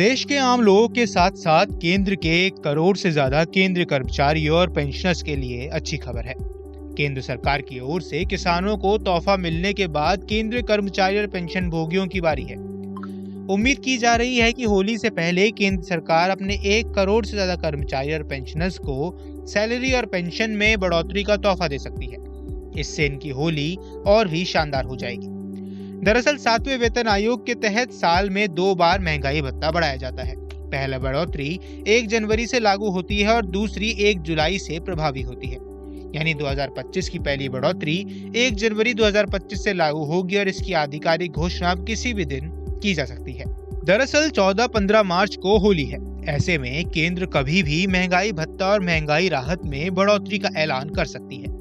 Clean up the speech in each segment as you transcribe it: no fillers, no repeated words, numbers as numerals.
देश के आम लोगों के साथ साथ केंद्र के 1 करोड़ से ज्यादा केंद्रीय कर्मचारियों और पेंशनर्स के लिए अच्छी खबर है। केंद्र सरकार की ओर से किसानों को तोहफा मिलने के बाद केंद्रीय कर्मचारी और पेंशन भोगियों की बारी है। उम्मीद की जा रही है कि होली से पहले केंद्र सरकार अपने 1 करोड़ से ज्यादा कर्मचारी और पेंशनर्स को सैलरी और पेंशन में बढ़ोतरी का तोहफा दे सकती है। इससे इनकी होली और भी शानदार हो जाएगी। दरअसल 7वें वेतन आयोग के तहत साल में 2 बार महंगाई भत्ता बढ़ाया जाता है। पहला बढ़ोतरी 1 जनवरी से लागू होती है और दूसरी 1 जुलाई से प्रभावी होती है। यानी 2025 की पहली बढ़ोतरी 1 जनवरी 2025 से लागू होगी और इसकी आधिकारिक घोषणा किसी भी दिन की जा सकती है। दरअसल 14-15 मार्च को होली है। ऐसे में केंद्र कभी भी महंगाई भत्ता और महंगाई राहत में बढ़ोतरी का ऐलान कर सकती है।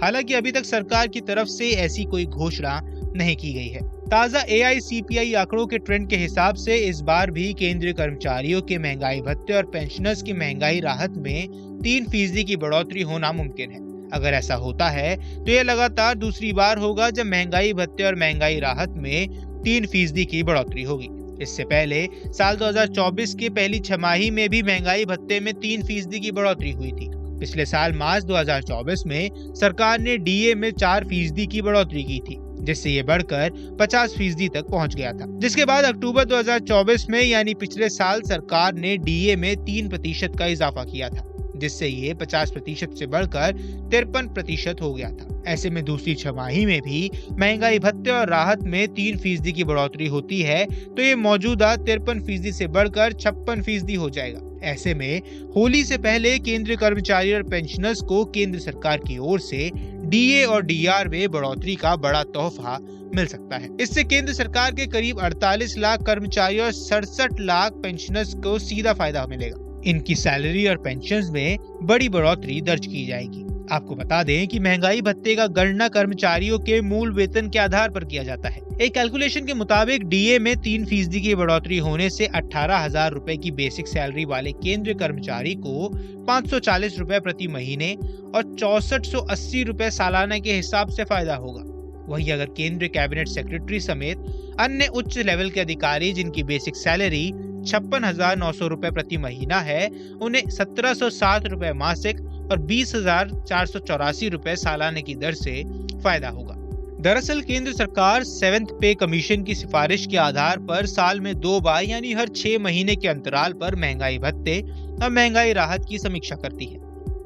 हालांकि अभी तक सरकार की तरफ से ऐसी कोई घोषणा नहीं की गई है। ताजा AICPI आंकड़ों के ट्रेंड के हिसाब से इस बार भी केंद्रीय कर्मचारियों के महंगाई भत्ते और पेंशनर्स की महंगाई राहत में 3% की बढ़ोतरी होना मुमकिन है। अगर ऐसा होता है तो यह लगातार दूसरी बार होगा जब महंगाई भत्ते और महंगाई राहत में 3% की बढ़ोतरी होगी। इससे पहले साल 2024 के पहली छमाही में भी महंगाई भत्ते में 3% की बढ़ोतरी हुई थी। पिछले साल मार्च 2024 में सरकार ने DA में 4% की बढ़ोतरी की थी, जिससे ये बढ़कर 50% तक पहुंच गया था। जिसके बाद अक्टूबर 2024 में यानी पिछले साल सरकार ने DA में 3% का इजाफा किया था, जिससे ये 50% से बढ़कर 53% हो गया था। ऐसे में दूसरी छमाही में भी महंगाई भत्ते और राहत में 3% की बढ़ोतरी होती है तो ये मौजूदा 53% से बढ़कर 56% हो जाएगा। ऐसे में होली से पहले केंद्रीय कर्मचारी और पेंशनर्स को केंद्र सरकार की ओर से DA और DR में बढ़ोतरी का बड़ा तोहफा मिल सकता है। इससे केंद्र सरकार के करीब 48 लाख कर्मचारी और 67 लाख पेंशनर्स को सीधा फायदा मिलेगा। इनकी सैलरी और पेंशन्स में बड़ी बढ़ोतरी दर्ज की जाएगी। आपको बता दें कि महंगाई भत्ते का गणना कर्मचारियों के मूल वेतन के आधार पर किया जाता है। एक कैलकुलेशन के मुताबिक DA में 3% की बढ़ोतरी होने से 18,000 रुपए की बेसिक सैलरी वाले केंद्रीय कर्मचारी को 540 रुपए प्रति महीने और 6480 रुपए सालाना के हिसाब से फायदा होगा। वहीं अगर केंद्रीय कैबिनेट सेक्रेटरी समेत अन्य उच्च लेवल के अधिकारी जिनकी बेसिक सैलरी 56,900 रुपए प्रति महीना है, उन्हें 1,707 रुपए मासिक और 20,484 रुपए सालाने की दर से फायदा होगा। दरअसल केंद्र सरकार 7th पे कमीशन की सिफारिश के आधार पर साल में 2 बार यानी हर 6 महीने के अंतराल पर महंगाई भत्ते और महंगाई राहत की समीक्षा करती है।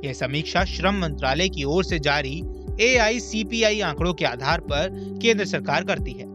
यह समीक्षा श्रम मंत्रालय की ओर से जारी AICPI आंकड़ों के आधार पर केंद्र सरकार करती है।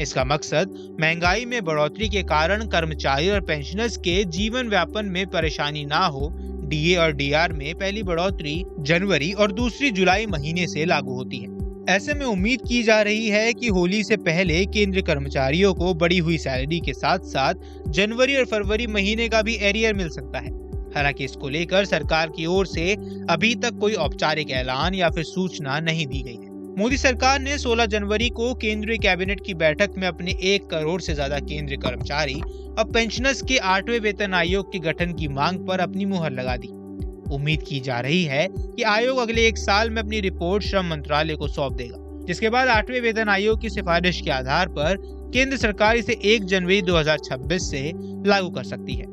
इसका मकसद महंगाई में बढ़ोतरी के कारण कर्मचारी और पेंशनर्स के जीवन व्यापन में परेशानी ना हो। DA और DR में पहली बढ़ोतरी जनवरी और दूसरी जुलाई महीने से लागू होती है। ऐसे में उम्मीद की जा रही है कि होली से पहले केंद्रीय कर्मचारियों को बढ़ी हुई सैलरी के साथ साथ जनवरी और फरवरी महीने का भी एरियर मिल सकता है। हालांकि इसको लेकर सरकार की ओर से अभी तक कोई औपचारिक ऐलान या फिर सूचना नहीं दी गई है। मोदी सरकार ने 16 जनवरी को केंद्रीय कैबिनेट की बैठक में अपने 1 करोड़ से ज्यादा केंद्रीय कर्मचारी और पेंशनर्स के 8वें वेतन आयोग के गठन की मांग पर अपनी मुहर लगा दी। उम्मीद की जा रही है कि आयोग अगले 1 साल में अपनी रिपोर्ट श्रम मंत्रालय को सौंप देगा, जिसके बाद 8वें वेतन आयोग की सिफारिश के आधार पर केंद्र सरकार इसे 1 जनवरी 2026 से लागू कर सकती है।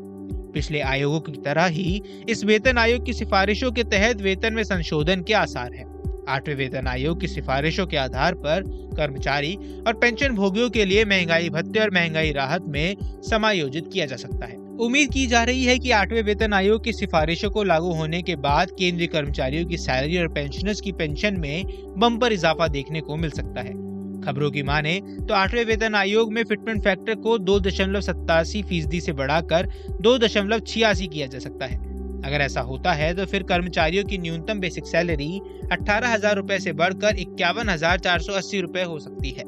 पिछले आयोगों की तरह ही इस वेतन आयोग की सिफारिशों के तहत वेतन में संशोधन के आसार है। 8वें वेतन आयोग की सिफारिशों के आधार पर कर्मचारी और पेंशन भोगियों के लिए महंगाई भत्ते और महंगाई राहत में समायोजित किया जा सकता है। उम्मीद की जा रही है कि 8वें वेतन आयोग की सिफारिशों को लागू होने के बाद केंद्रीय कर्मचारियों की सैलरी और पेंशनर्स की पेंशन में बम्पर इजाफा देखने को मिल सकता है। खबरों की माने तो 8वें वेतन आयोग में फिटमेंट फैक्टर को 2.87% से बढ़ाकर 2.86 किया जा सकता है। अगर ऐसा होता है तो फिर कर्मचारियों की न्यूनतम बेसिक सैलरी 18,000 रुपए से बढ़कर 51,480 रुपए हो सकती है,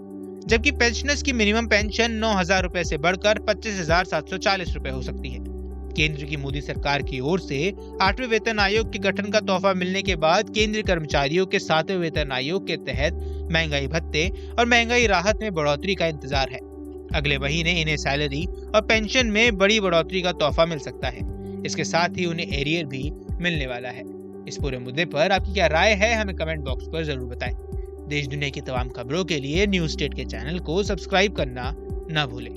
जबकि पेंशनर्स की मिनिमम पेंशन 9,000 रुपए से बढ़कर 25,740 रुपए हो सकती है। केंद्र की मोदी सरकार की ओर से 8वें वेतन आयोग के गठन का तोहफा मिलने के बाद केंद्रीय कर्मचारियों के 7वें वेतन आयोग के तहत महंगाई भत्ते और महंगाई राहत में बढ़ोतरी का इंतजार है। अगले महीने इन्हें सैलरी और पेंशन में बड़ी बढ़ोतरी का तोहफा मिल सकता है। इसके साथ ही उन्हें एरियर भी मिलने वाला है। इस पूरे मुद्दे पर आपकी क्या राय है, हमें कमेंट बॉक्स पर जरूर बताएं। देश दुनिया की तमाम खबरों के लिए न्यूज़ स्टेट के चैनल को सब्सक्राइब करना न भूलें।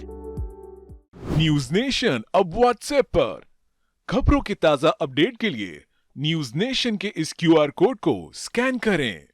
न्यूज नेशन अब व्हाट्सएप पर। खबरों के ताजा अपडेट के लिए न्यूज नेशन के इस क्यूआर कोड को स्कैन करें।